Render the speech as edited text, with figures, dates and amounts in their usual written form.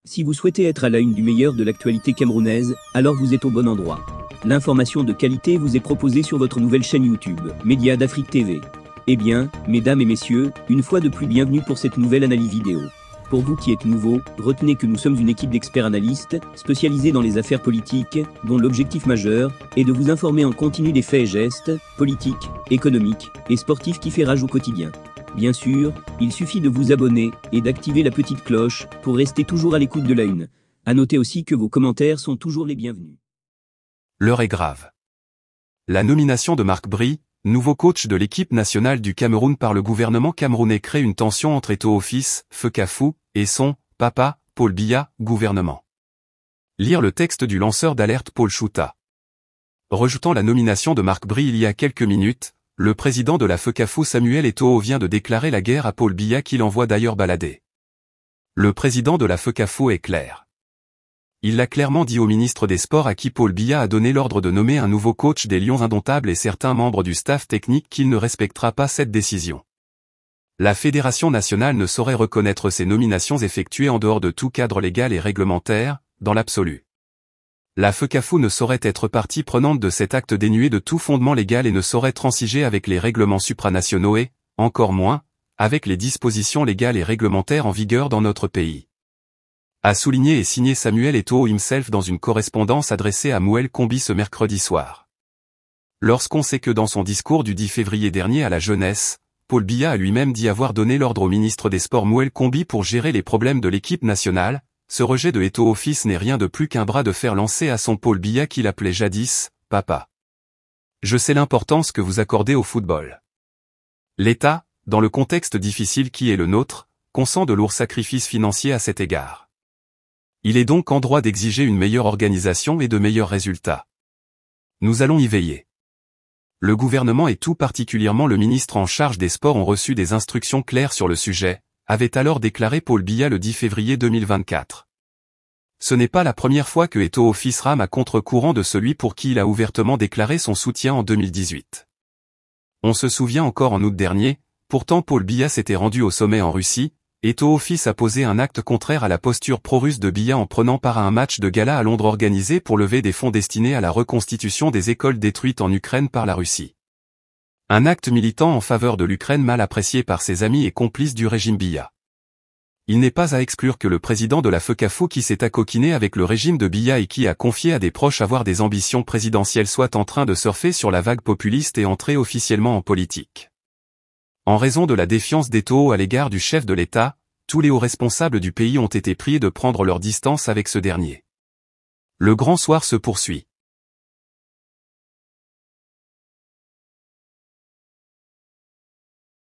Si vous souhaitez être à la une du meilleur de l'actualité camerounaise, alors vous êtes au bon endroit. L'information de qualité vous est proposée sur votre nouvelle chaîne YouTube, Média d'Afrique TV. Eh bien, mesdames et messieurs, une fois de plus bienvenue pour cette nouvelle analyse vidéo. Pour vous qui êtes nouveaux, retenez que nous sommes une équipe d'experts analystes, spécialisés dans les affaires politiques, dont l'objectif majeur est de vous informer en continu des faits et gestes, politiques, économiques et sportifs qui fait rage au quotidien. Bien sûr, il suffit de vous abonner et d'activer la petite cloche pour rester toujours à l'écoute de la une. À noter aussi que vos commentaires sont toujours les bienvenus. L'heure est grave. La nomination de Marc Bry, nouveau coach de l'équipe nationale du Cameroun par le gouvernement camerounais, crée une tension entre Eto'o fils, Fekafou, et son papa, Paul Biya, gouvernement. Lire le texte du lanceur d'alerte Paul Chouta. Rejetant la nomination de Marc Bry il y a quelques minutes, le président de la Fekafou Samuel Eto'o vient de déclarer la guerre à Paul Biya, qu'il envoie d'ailleurs balader. Le président de la Fekafou est clair. Il l'a clairement dit au ministre des Sports, à qui Paul Biya a donné l'ordre de nommer un nouveau coach des Lions indomptables et certains membres du staff technique, qu'il ne respectera pas cette décision. La Fédération nationale ne saurait reconnaître ces nominations effectuées en dehors de tout cadre légal et réglementaire, dans l'absolu. La Fekafou ne saurait être partie prenante de cet acte dénué de tout fondement légal et ne saurait transiger avec les règlements supranationaux et, encore moins, avec les dispositions légales et réglementaires en vigueur dans notre pays. A souligné et signé Samuel Eto'o himself dans une correspondance adressée à Mouel Kombi ce mercredi soir. Lorsqu'on sait que dans son discours du 10 février dernier à la jeunesse, Paul Biya a lui-même dit avoir donné l'ordre au ministre des Sports Mouel Kombi pour gérer les problèmes de l'équipe nationale, ce rejet de Eto'o fils n'est rien de plus qu'un bras de fer lancé à son Paul Biya, qu'il appelait jadis « papa ». Je sais l'importance que vous accordez au football. L'État, dans le contexte difficile qui est le nôtre, consent de lourds sacrifices financiers à cet égard. Il est donc en droit d'exiger une meilleure organisation et de meilleurs résultats. Nous allons y veiller. Le gouvernement et tout particulièrement le ministre en charge des sports ont reçu des instructions claires sur le sujet, avait alors déclaré Paul Biya le 10 février 2024. Ce n'est pas la première fois que Eto'o fils rame à contre-courant de celui pour qui il a ouvertement déclaré son soutien en 2018. On se souvient encore en août dernier, pourtant Paul Biya s'était rendu au sommet en Russie, Eto'o fils a posé un acte contraire à la posture pro-russe de Biya en prenant part à un match de gala à Londres organisé pour lever des fonds destinés à la reconstitution des écoles détruites en Ukraine par la Russie. Un acte militant en faveur de l'Ukraine mal apprécié par ses amis et complices du régime Biya. Il n'est pas à exclure que le président de la Fekafou, qui s'est accoquiné avec le régime de Biya et qui a confié à des proches avoir des ambitions présidentielles, soit en train de surfer sur la vague populiste et entrer officiellement en politique. En raison de la défiance d'Eto'o à l'égard du chef de l'État, tous les hauts responsables du pays ont été priés de prendre leur distance avec ce dernier. Le grand soir se poursuit.